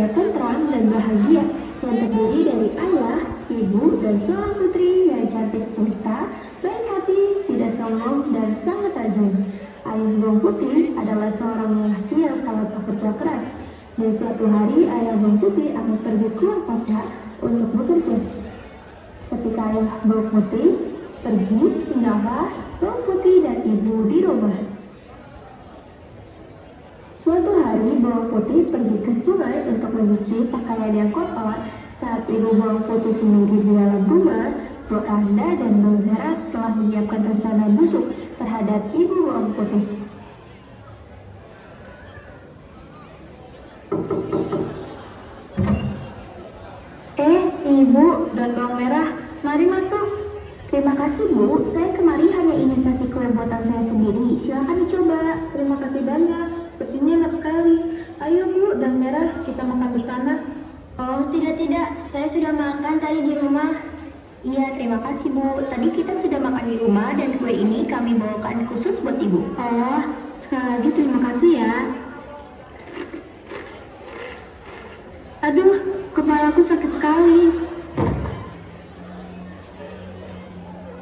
cahaya tentram dan bahagia yang terdiri dari ayah, ibu, dan seorang putri yang cantik cerita, baik hati, tidak sombong, dan sangat rajin. Ayah Bawang Putih adalah seorang lelaki yang sangat bekerja keras. Dan suatu hari ayah Bawang Putih akan pergi keluar kota untuk bekerja. Ketika ayah Bawang Putih pergi, tinggallah Bawang Putih dan ibu di rumah. Suatu hari Bawang Putih pergi ke sungai untuk mencuci pakaian yang kotor. Saat ibu Bawang Putih sendiri di dalam rumah, Bok Randa dan Bawang Merah telah menyiapkan rencana busuk terhadap ibu Bawang Putih. Ibu dan Bawang Merah, mari masuk. Terima kasih Bu, saya kemari hanya ingin kasih kue buatan saya sendiri. Silakan dicoba. Terima kasih banyak, sepertinya enak sekali. Ayo Bu dan Merah, kita makan bersama. Oh tidak, saya sudah makan tadi di rumah. Iya, terima kasih Bu. Tadi kita sudah makan di rumah dan kue ini kami bawakan khusus buat Ibu. Oh, sekali lagi terima kasih ya. Aduh, kepalaku sakit sekali.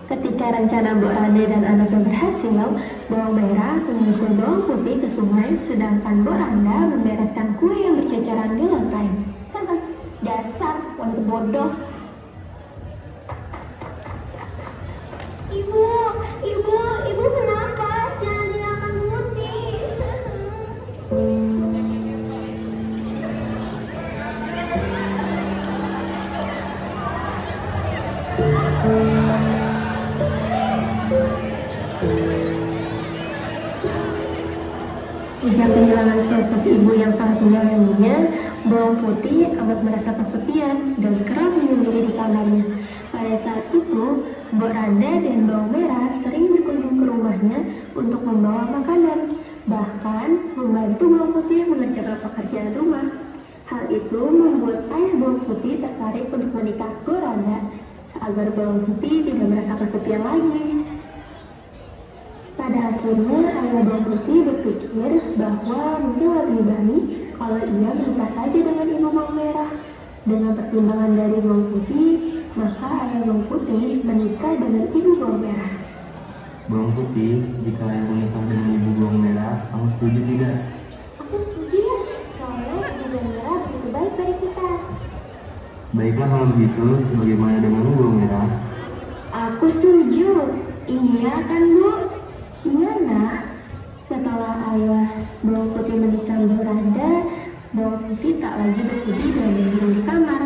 Ketika rencana Bok Randa dan anaknya berhasil, Bawang Merah menyusul Bawang Putih ke sungai, sedangkan Bok Randa membereskan kue yang berceceran di lantai. Dasar wanita bodoh. Ibu kenapa? Jangan tinggalkan Putih. Sejak kehilangan sosok ibu yang sangat menyayanginya, Bawang Putih amat merasa kesepian dan kerap menyendiri di kamarnya. Pada saat itu, Bok Randa dan Bawang Merah sering berkunjung ke rumahnya untuk membawa makanan, bahkan membantu Bawang Putih mengerjakan pekerjaan rumah. Hal itu membuat ayah Bawang Putih tertarik untuk menikah Bok Randa, agar Bawang Putih tidak merasa kesepian lagi. Pada akhirnya ayah Bawang Putih berpikir bahwa mungkin lebih baik kalau ia menikah saja dengan ibu Bawang Merah. Dengan pertimbangan dari Bawang Putih, maka ayah Bawang Putih menikah dengan ibu Bawang Merah. Bawang Putih, jika ayah menikah dengan ibu Bawang Merah, kamu setuju tidak? Aku setuju ya, soalnya ibu Bawang Merah begitu baik dari kita. Baiklah kalau begitu, bagaimana denganmu Bawang Merah? Aku setuju. Iya kan Bu? Iya nak. Setelah ayah Bawang Putih menikah Bok Randa, Bawang Putih tak lagi bersedih dan mengurung di kamar.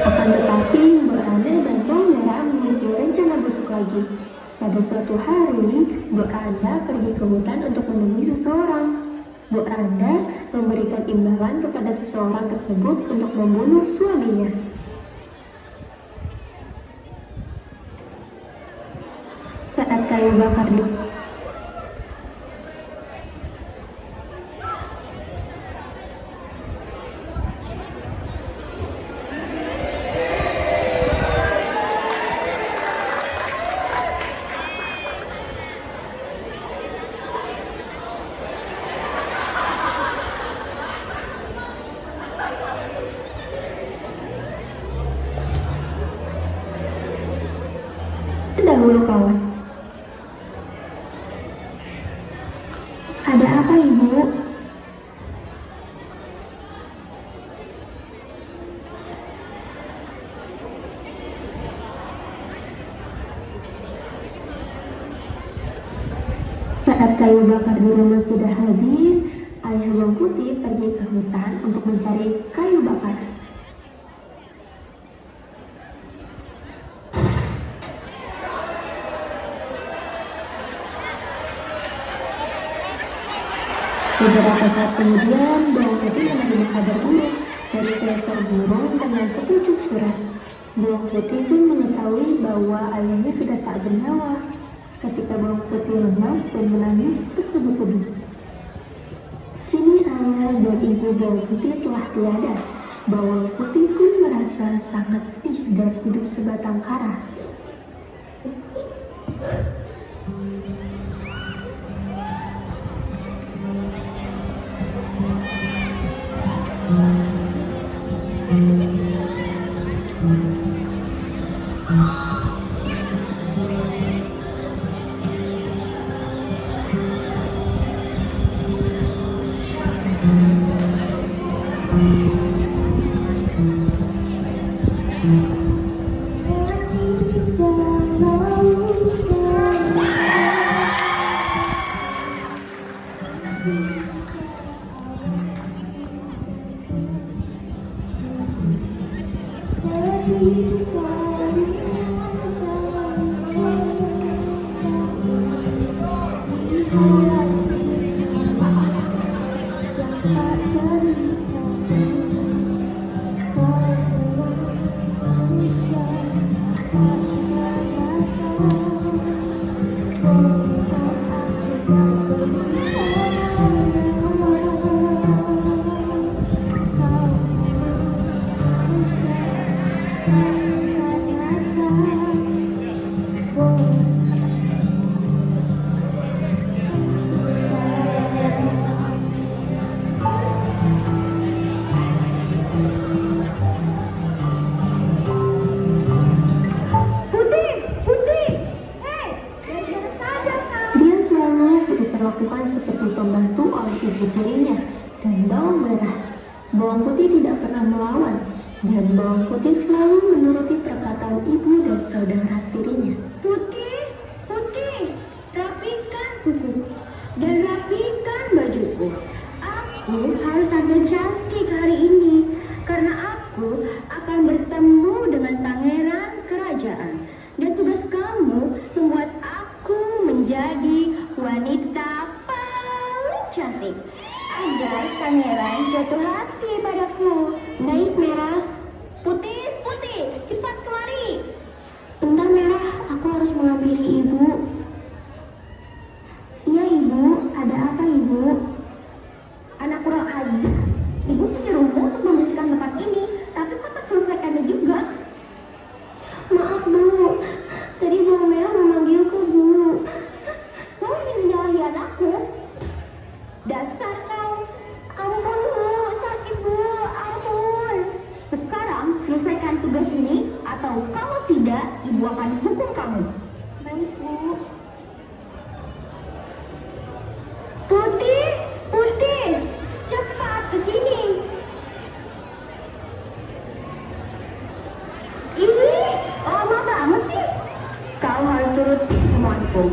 Akan tetapi, Bok Randa dan Bawang Merah memiliki rencana busuk lagi. Pada suatu hari, Bok Randa pergi ke hutan untuk menemui seseorang. Bok Randa memberikan imbalan kepada seseorang tersebut untuk membunuh suaminya. Saat kayu bakar dahulu kawan. Ada apa Ibu? Saat kayu bakar di rumah sudah habis, ayah bawang putih pergi ke hutan untuk mencari kayu bakar. Beberapa saat kemudian, bawang putih menerima kabar buruk dari seekor burung dengan petunjuk surat. Bawang putih pun mengetahui bahwa ayahnya sudah tak bernyawa. Ketika bawang putih lemas dan menangis terseduh-seduh. Kini ayah dan ibu bawang putih telah tiada. Bawang putih pun merasa sangat sedih dan hidup sebatang kara. Diperlakukan seperti pembantu oleh ibu tirinya dan bawang merah. Bawang putih tidak pernah melawan dan bawang putih selalu menuruti perkataan ibu dan saudara tirinya. Putih, putih, rapikan kuku dan rapikan bajuku. Aku harus tampil cantik hari ini karena aku akan bertemu dengan pangeran kerajaan. Dan tugas kamu membuat aku menjadi wanita paling cantik agar pangeran jatuh hati padaku. Baik, Merah. Putih, putih, cepat kemari. Bentar, Merah, aku harus menghampiri ibu. Iya, ibu. Ada apa, ibu? Anak kurang ajar. Ibu menyuruhmu untuk membersihkan tempat ini, tapi kau tak selesaikannya juga. Maaf, Bu. Tadi bawang merah memanggilku, Bu. Kau ingin menyalahi anakku? Dasar kau. Ampun, Bu. Sakit, Bu. Ampun. Sekarang selesaikan tugas ini, atau kalau tidak, Ibu akan hukum kamu. Baik, Bu. Putih, putih, cepat ke sini. Ini lama banget sih. Kau harus turuti semuaku.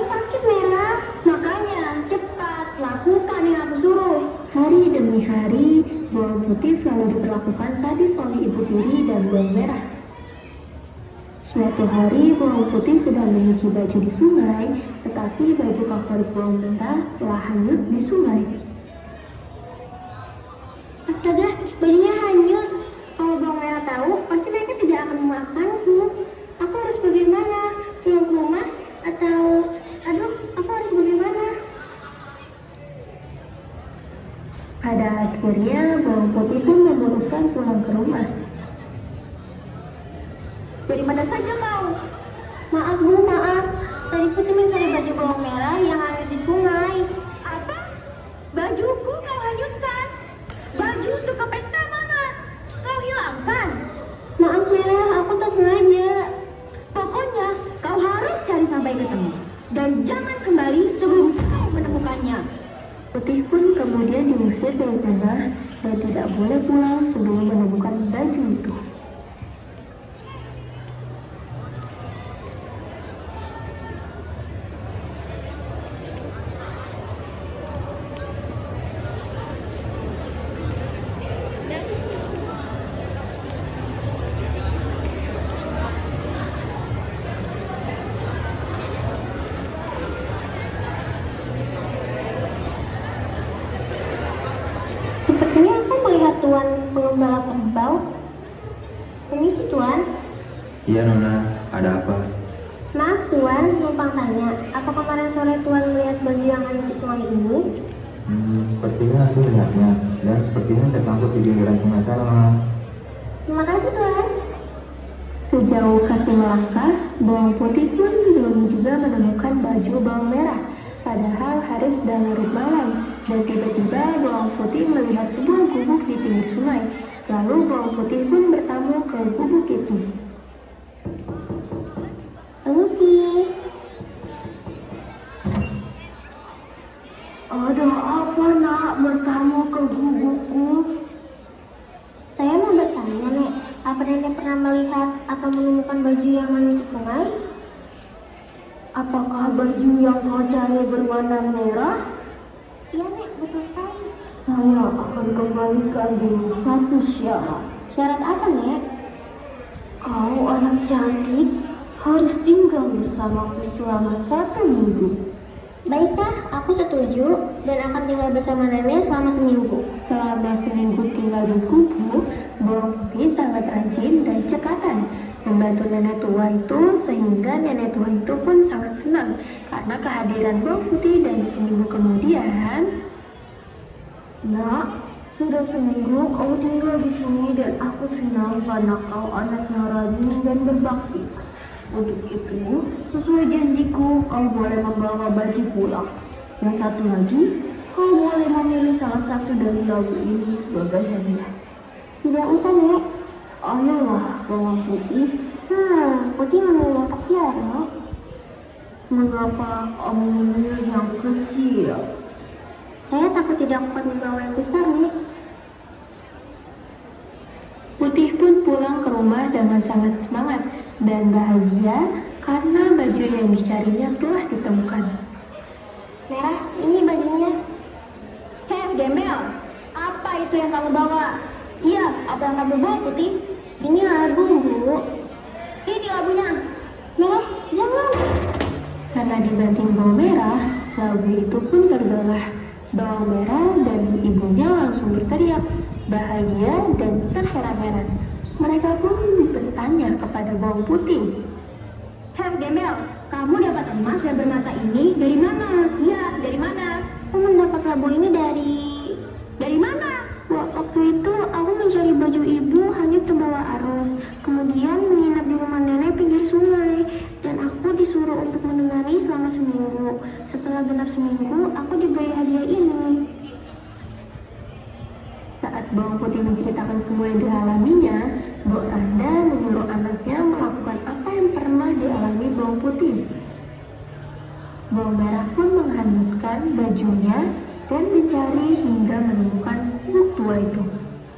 Sakit, Merah. Makanya cepat lakukan yang aku suruh. Hari demi hari, bawang putih selalu diperlakukan sadis oleh ibu tiri dan bawang merah. Suatu hari, bawang putih sedang menyuci baju di sungai, tetapi baju favorit bawang merah telah hanyut di sungai. Astaga, bajunya hanyut. Kalau bawang merah tahu, pasti mereka tidak akan memaafkanku. Aku harus bagaimana? Pulang ke rumah? Atau... Aduh, aku harus bagaimana? Pada akhirnya, bawang putih pun memutuskan pulang ke rumah. Dari mana saja kau? Maaf, Bu, maaf. Tadi putih mencari baju bawang merah yang ada di sungai. Apa? Bajuku kau hanyutkan? Baju untuk ke pesta mana? Kau hilangkan? Maaf, Merah, aku tak sengaja. Pokoknya kau harus cari sampai ketemu. Dan jangan kembali sebelum kau menemukannya. Putih pun kemudian diusir dari rumah dan tidak boleh pulang sebelum menemukan baju itu. Iya Nona, ada apa? Maaf Tuan, numpang tanya, apa kemarin sore Tuan melihat baju yang ada di sungai ini? Sepertinya aku melihatnya, dan sepertinya tersangkut di pinggiran sungai sana. Terima kasih Tuan. Sejauh kaki melangkah, bawang putih pun belum juga menemukan baju bawang merah. Padahal hari sudah larut malam, dan tiba-tiba bawang putih melihat sebuah gubuk di pinggir sungai. Lalu bawang putih pun bertamu ke gubuk itu. Permisi. Ada apa nak bertamu ke gubukku? Saya mau bertanya nek, apa nenek pernah melihat atau menemukan baju yang ada di sungai? Apakah baju yang kau cari berwarna merah? Iya nek, betul sekali. Saya akan kembalikan dengan satu syarat. Syarat apa nek? Kau anak cantik, harus tinggal bersamaku selama 1 minggu. Baiklah, aku setuju dan akan tinggal bersama nenek selama seminggu. Selama seminggu tinggal di gubuk, bawang putih sangat rajin dan cekatan membantu nenek tua itu, sehingga nenek tua itu pun sangat senang karena kehadiran bawang putih. Dan seminggu kemudian, nak, sudah seminggu kau tinggal di sini dan aku senang karena kau anak yang rajin dan berbakti. Untuk itu, sesuai janjiku, kau boleh membawa baju pulang. Dan satu lagi, kau boleh memilih salah satu dari lagu ini sebagai hadiah. Tidak usah, Nek. Ayolah, bawang putih. Putih memilih yang kecil, Nek. Mengapa kamu memilih yang kecil? Saya takut tidak kuat membawa yang besar, Nek. Putih pun pulang ke rumah dengan sangat semangat dan bahagia karena baju yang dicarinya telah ditemukan. Merah, ini bajunya. Hei, gembel, apa itu yang kamu bawa? Iya, apa yang kamu bawa, Putih? Ini labu, Bu. Ini labunya. Merah, jangan. Karena dibanting bawang merah, labu itu pun terbelah. Bawang merah dan ibunya langsung berteriak, bahagia dan terheran-heran. Mereka pun bertanya kepada bawang putih. Hei gembel, kamu dapat emas dan bermata ini dari mana? Iya, dari mana? Kamu mendapat labu ini dari mana? Waktu itu aku mencari baju ibu hanya terbawa arus. Kemudian menginap di rumah nenek pinggir sungai. Dan aku disuruh untuk menemani selama seminggu. Setelah genap seminggu, aku diberi hadiah ini. Saat bawang putih menceritakan semua yang dialaminya, Bu Randa menyuruh anaknya melakukan apa yang pernah dialami bawang putih. Bawang merah pun menghanyutkan bajunya dan mencari hingga menemukan gubuk tua itu.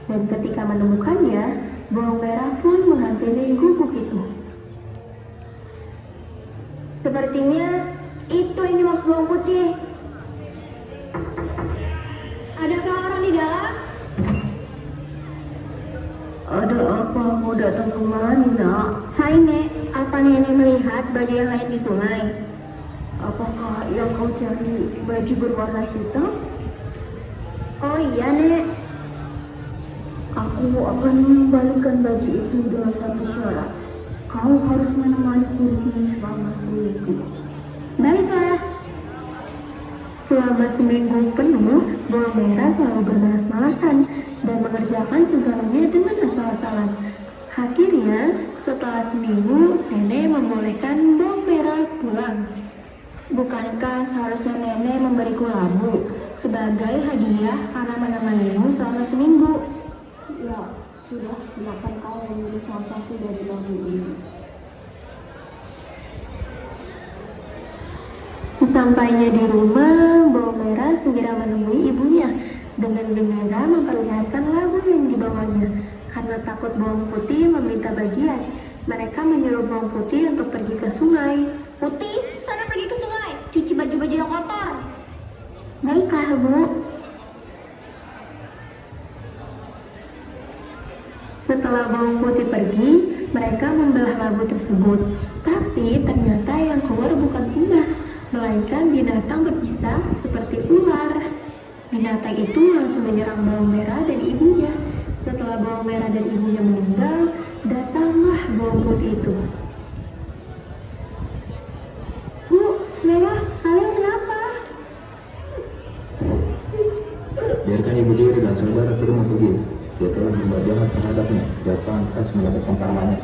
Dan ketika menemukannya, bawang merah pun menghampiri gubuk itu. Sepertinya itu yang dimaksud bawang putih. Adakah orang di dalam? Ada apa mau datang kemari, nak? Hai, Nek. Apa nenek melihat baju yang lain di sungai? Apakah yang kau cari baju berwarna hitam? Oh iya, Nek. Aku akan mengembalikan baju itu dengan satu syarat. Kau harus menemaniku di sini selama seminggu. Baiklah. Selama seminggu penuh, bawang merah selalu bermalas-malasan dan mengerjakan segalanya dengan asal-asalan. Akhirnya, setelah seminggu, nenek membolehkan bawang merah pulang. Bukankah seharusnya nenek memberiku labu sebagai hadiah karena menemanimu selama seminggu? Ya, sudah, silakan kau memilih salah satu dari labu ini. Sesampainya di rumah, bawang merah segera menemui ibunya dengan gembira memperlihatkan labu yang dibawanya. Karena takut bawang putih meminta bagian, mereka menyuruh bawang putih untuk pergi ke sungai. Putih, sana pergi ke sungai, cuci baju-baju yang kotor. Baiklah, Bu. Setelah bawang putih pergi, mereka membelah labu tersebut. Tapi ternyata yang keluar bukan emas, melainkan binatang berbisa seperti ular. Binatang itu langsung menyerang bawang merah dan ibunya. Setelah bawang merah dan ibunya meninggal, Datanglah bawang putih itu. Bu, Merah, kalian kenapa? Biarkan ibu Jiri dan saudara Tirma pergi. Dia telah berbuat jahat terhadapnya. Dia pantas mendapatkan karmanya.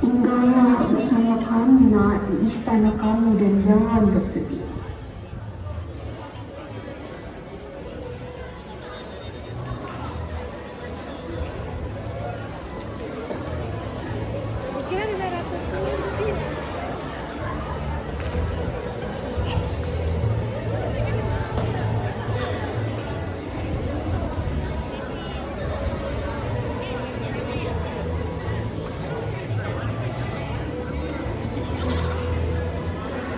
Tinggallah bersama kami nak di istana kamu dan jangan bersedih.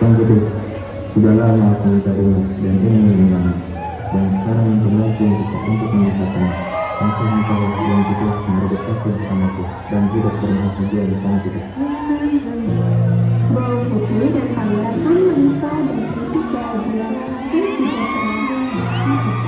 Bawang putih, sudah lama aku mencarimu dan ingin mengenalmu. Dan sekarang informasi untuk menyatakan masa engkau yang juga merebut aku bersamaku dan hidup berbahagia bersama kita. Bawang putih dan pangeran pun menikah dan hidup bahagia dan tidak pernah